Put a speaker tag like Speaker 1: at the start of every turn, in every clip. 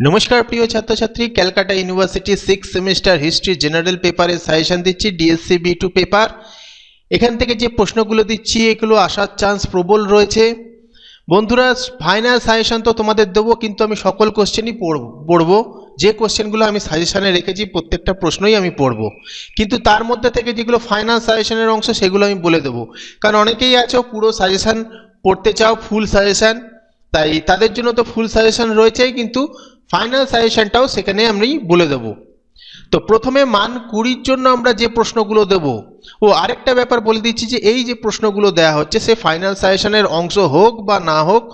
Speaker 1: নমস্কার প্রিয় ছাত্রছাত্রী, Calcutta university 6 semester history general পেপারে সাজেশন দিচ্ছি ডিএসসি B2 পেপার। এখান থেকে যে প্রশ্নগুলো দিচ্ছি এগুলো আসার চান্স প্রবল রয়েছে। বন্ধুরা, ফাইনাল সাজেশন তো তোমাদের দেবো, কিন্তু আমি সকল কোশ্চেনই পড়বো। যে কোশ্চেনগুলো আমি সাজেশনে রেখেছি প্রত্যেকটা প্রশ্নই আমি পড়বো, কিন্তু তার মধ্যে থেকে যেগুলো ফাইনাল সাজেশনের অংশ সেগুলো আমি বলে দেবো। কারণ অনেকেই আছো পুরো সাজেশন পড়তে চাও, ফুল সাজেশন, তাই তাদের জন্য তো ফুল সাজেশন রয়েছেই, কিন্তু ফাইনাল সাজেশনটাও সেখানে আমি বলে দেব। তো প্রথমে মান 20 জন্য আমরা যে প্রশ্নগুলো দেব, ও আরেকটা ব্যাপার বলে দিচ্ছি যে এই যে প্রশ্নগুলো দেওয়া হচ্ছে সে ফাইনাল সাজেশনের অংশ হোক বা না হোক,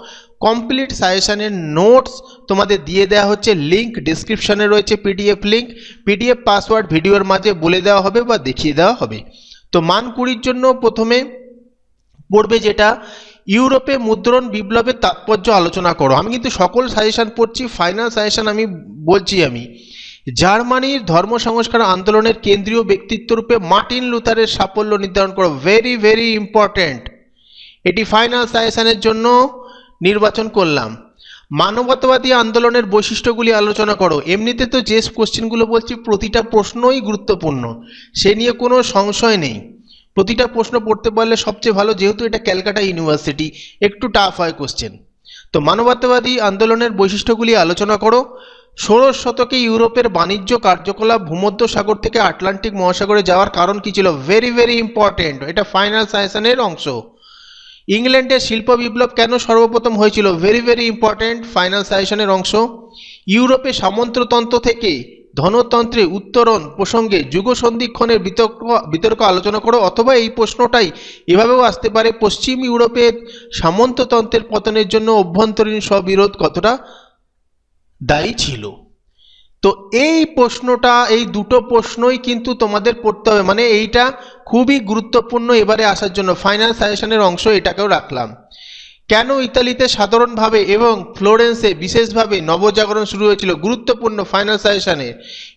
Speaker 1: কমপ্লিট সাজেশনের নোটস তোমাদের দিয়ে দেওয়া হচ্ছে। লিঙ্ক ডিসক্রিপশনে রয়েছে, পিডিএফ লিঙ্ক, পিডিএফ পাসওয়ার্ড ভিডিওর মাঝে বলে দেওয়া হবে বা দেখিয়ে দেওয়া হবে। তো মান 20 জন্য প্রথমে পড়বে যেটা, ইউরোপে মুদ্রণ বিপ্লবের তাৎপর্য আলোচনা করো। আমি কিন্তু সকল সাজেশন পড়ছি, ফাইনাল সাজেশন আমি বলছি। আমি জার্মানির ধর্ম সংস্কার আন্দোলনের কেন্দ্রীয় ব্যক্তিত্ব রূপে মার্টিন লুথারের সাফল্য নির্ধারণ করো। ভেরি ভেরি ইম্পর্টেন্ট, এটি ফাইনাল সাজেশনের জন্য নির্বাচন করলাম। মানবতাবাদী আন্দোলনের বৈশিষ্ট্যগুলি আলোচনা করো। এমনিতে তো যে কোশ্চেনগুলো বলছি প্রতিটা প্রশ্নই গুরুত্বপূর্ণ, সে নিয়ে কোনো সংশয় নেই। প্রতিটা প্রশ্ন পড়তে পারলে সবচেয়ে ভালো, যেহেতু এটা ক্যালকাটা ইউনিভার্সিটি, একটু টাফ হয় কোশ্চেন। তো মানবতাবাদী আন্দোলনের বৈশিষ্ট্যগুলি আলোচনা করো। 16 শতকে ইউরোপের বাণিজ্য কার্যকলাপ ভূমধ্য সাগর থেকে আটলান্টিক মহাসাগরে যাওয়ার কারণ কি ছিল? ভেরি ভেরি ইম্পর্টেন্ট, এটা ফাইনাল সাজেশনের অংশ। ইংল্যান্ডের শিল্প বিপ্লব কেন সর্বপ্রথম হয়েছিল? ভেরি ভেরি ইম্পর্টেন্ট, ফাইনাল সাজেশনের অংশ। ইউরোপে সামন্ততন্ত্র থেকে ধনতন্ত্রে উত্তরণ প্রসঙ্গে যুগ সন্ধিক্ষণের বিতর্ক আলোচনা করো। অথবা এই প্রশ্নটাই এভাবেও আসতে পারে, পশ্চিম ইউরোপের সামন্ততন্ত্রের পতনের জন্য অভ্যন্তরীণ স্ববিরোধ কতটা দায়ী ছিল। তো এই প্রশ্নটা, এই দুটো প্রশ্নই কিন্তু তোমাদের পড়তে হবে, মানে এইটা খুবই গুরুত্বপূর্ণ এবারে আসার জন্য। ফাইনাল সাজেশনের অংশ এটাকেও রাখলাম। কেন ইতালিতে সাধারণভাবে এবং ফ্লোরেন্সে বিশেষভাবে নবজাগরণ শুরু হয়েছিল? গুরুত্বপূর্ণ ফাইনাল সাজেশনে।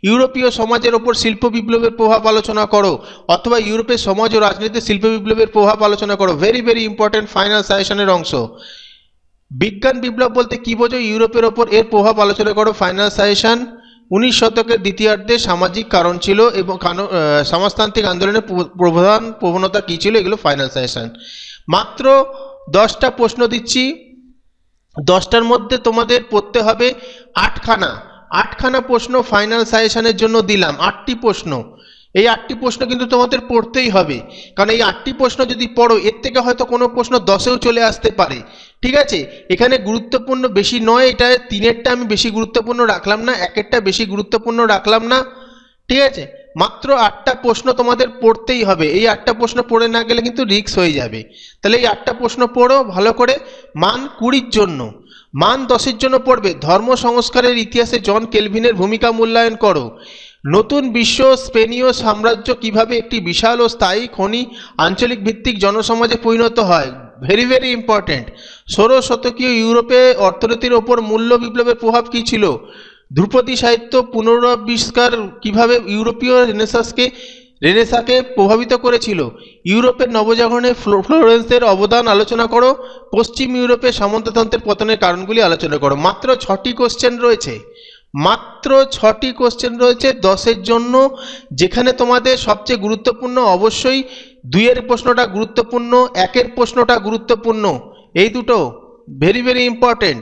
Speaker 1: ইউরোপীয় সমাজের ওপর শিল্প বিপ্লবের প্রভাব আলোচনা করো, অথবা ইউরোপের সমাজ ও রাজনীতিতে শিল্প বিপ্লবের প্রভাব আলোচনা করো। ভেরি ভেরি ইম্পর্টেন্ট, ফাইনাল সাজেশনের অংশ। বিজ্ঞান বিপ্লব বলতে কি বোঝো? ইউরোপের ওপর এর প্রভাব আলোচনা করো, ফাইনাল সাজেশন। 19 শতকের দ্বিতীয়ার্ধে সামাজিক কারণ ছিল এবং সমাজতান্ত্রিক আন্দোলনের প্রধান প্রবণতা কী ছিল? এগুলো ফাইনাল সাজেশন। মাত্র 10টা প্রশ্ন দিচ্ছি, 10টার মধ্যে তোমাদের পড়তে হবে 8খানা প্রশ্ন ফাইনাল সাজেশনের জন্য দিলাম। 8টি প্রশ্ন, এই 8টি প্রশ্ন কিন্তু তোমাদের পড়তেই হবে, কারণ এই 8টি প্রশ্ন যদি পড়ো এর থেকে হয়তো কোনো প্রশ্ন 10এও চলে আসতে পারে। ঠিক আছে, এখানে গুরুত্বপূর্ণ বেশি নয়, এটা 3এরটা আমি বেশি গুরুত্বপূর্ণ রাখলাম না, 1এরটা বেশি গুরুত্বপূর্ণ রাখলাম না। ঠিক আছে, মাত্র 8টা প্রশ্ন তোমাদের পড়তেই হবে। এই 8টা প্রশ্ন পড়ে না গেলে কিন্তু রিস্ক হয়ে যাবে। তাহলে এই 8টা প্রশ্ন পড়ো ভালো করে। মান 20-র জন্য। মান 10-এর জন্য পড়বে ধর্ম সংস্কারের ইতিহাসে জন কেলভিনের ভূমিকা মূল্যায়ন করো। নতুন বিশ্ব স্পেনীয় সাম্রাজ্য কিভাবে একটি বিশাল ও স্থায়ী খনি আঞ্চলিক ভিত্তিক জনসমাজে পরিণত হয়? Very very important. 16 শতকীয় ইউরোপে অর্থনীতির ওপর মূল্য বিপ্লবের প্রভাব কী ছিল? ধ্রুপদী সাহিত্য পুনরাবিষ্কার কিভাবে ইউরোপীয় রেনেসাঁকে প্রভাবিত করেছিল? ইউরোপের নবজাগরণে ফ্লোরেন্সের অবদান আলোচনা করো। পশ্চিম ইউরোপে সামন্ততন্ত্রের পতনের কারণগুলি আলোচনা করো। মাত্র 6টি কোশ্চেন রয়েছে, মাত্র 6টি কোশ্চেন রয়েছে 10-এর জন্য, যেখানে তোমাদের সবচেয়ে গুরুত্বপূর্ণ অবশ্যই 2-এর প্রশ্নটা গুরুত্বপূর্ণ, 1-এর প্রশ্নটা গুরুত্বপূর্ণ, এই দুটো ভেরি ভেরি ইম্পর্টেন্ট,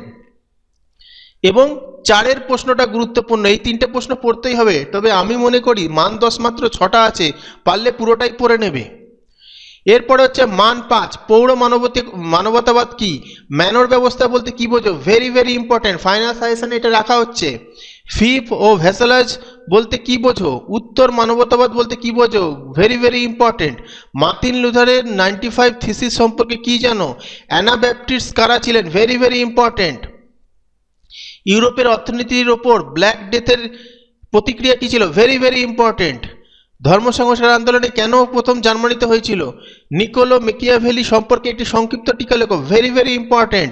Speaker 1: এবং 4-এর প্রশ্নটা গুরুত্বপূর্ণ। এই 3টে প্রশ্ন পড়তেই হবে। তবে আমি মনে করি মান 10 মাত্র 6টা আছে, পারলে পুরোটাই পড়ে নেবে। এরপরে হচ্ছে মান 5, পৌর মানবতাবাদ কি? ম্যানর ব্যবস্থা বলতে কি বোঝো? ভেরি ভেরি ইম্পর্টেন্ট, ফাইনাল সাজেশনে এটা রাখা হচ্ছে। ফিপ ও ভেসালাজ বলতে কি বোঝো? উত্তর মানবতাবাদ বলতে কি বোঝো? Very very important. মার্টিন লুথারের 95 থিসিস সম্পর্কে কি জানো? অ্যানাব্যাপটিস্ট কারা ছিলেন? Very very important. ইউরোপের অর্থনীতির ওপর ব্ল্যাক ডেথের প্রতিক্রিয়া কী ছিল? Very very important. ধর্ম সংস্কার আন্দোলনে কেন প্রথম জার্মানিতে হয়েছিল? নিকোলো মেকিয়াভেলি সম্পর্কে একটি সংক্ষিপ্ত টিকা লেখো। Very very important.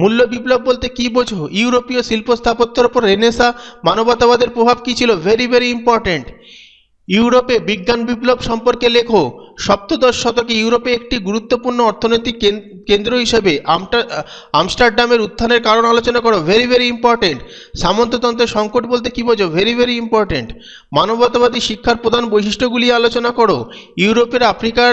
Speaker 1: মূল্য বিপ্লব বলতে কি বোঝো? ইউরোপীয় শিল্প স্থাপত্যের ওপর রেনেসাঁ মানবতাবাদের প্রভাব কী ছিল? Very very important. ইউরোপে বিজ্ঞান বিপ্লব সম্পর্কে লেখো। সপ্তদশ শতকে ইউরোপে একটি গুরুত্বপূর্ণ অর্থনৈতিক কেন্দ্র হিসেবে আমস্টারডামের উত্থানের কারণ আলোচনা করো। Very very important. সামন্ততন্ত্রের সংকট বলতে কি বোঝো? Very very important. মানবতাবাদী শিক্ষার প্রধান বৈশিষ্ট্যগুলি আলোচনা করো। ইউরোপের আফ্রিকার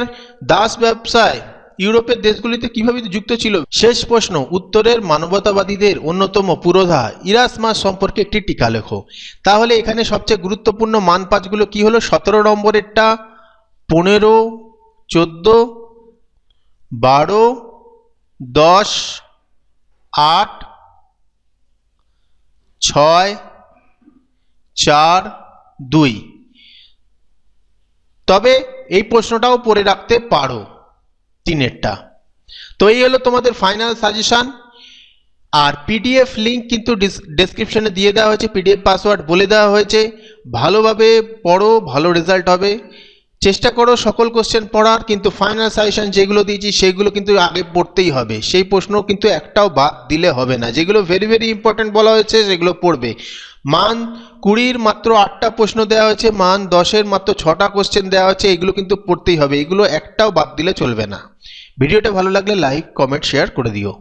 Speaker 1: দাস ব্যবসায় ইউরোপের দেশগুলিতে কিভাবে যুক্ত ছিল? শেষ প্রশ্ন, উত্তরের মানবতাবাদীদের অন্যতম পুরোধা ইরাসমাস সম্পর্কে একটি টিকা লেখো। তাহলে এখানে সবচেয়ে গুরুত্বপূর্ণ মান পাঁচগুলো কি হলো? 17 নম্বরেরটা, 15, 14, 12, 10, 8, 6, 4, 2। তবে এই প্রশ্নটাও পড়ে রাখতে পারো, তিনেরটা। তো এই হলো তোমাদের ফাইনাল সাজেশন। আর পিডিএফ লিঙ্ক কিন্তু ডেসক্রিপশনে দিয়ে দেওয়া হয়েছে, পিডিএফ পাসওয়ার্ড বলে দেওয়া হয়েছে। ভালোভাবে পড়ো, ভালো রেজাল্ট হবে। চেষ্টা করো সকল কোশ্চেন পড়ার, কিন্তু ফাইনাল সাজেশন যেগুলো দিয়েছি সেগুলো কিন্তু আগে পড়তেই হবে। সেই প্রশ্ন কিন্তু একটাও বাদ দিলে হবে না। যেগুলো ভেরি ভেরি ইম্পর্টেন্ট বলা হয়েছে সেগুলো পড়বে। মান 20-র মাত্র 8টা প্রশ্ন দেওয়া হয়েছে, মান 10-এর মাত্র 6টা কোশ্চেন দেওয়া হয়েছে। এগুলো কিন্তু পড়তেই হবে, এগুলো একটাও বাদ দিলে চলবে না। ভিডিওটা ভালো লাগলে লাইক, কমেন্ট, শেয়ার করে দিও।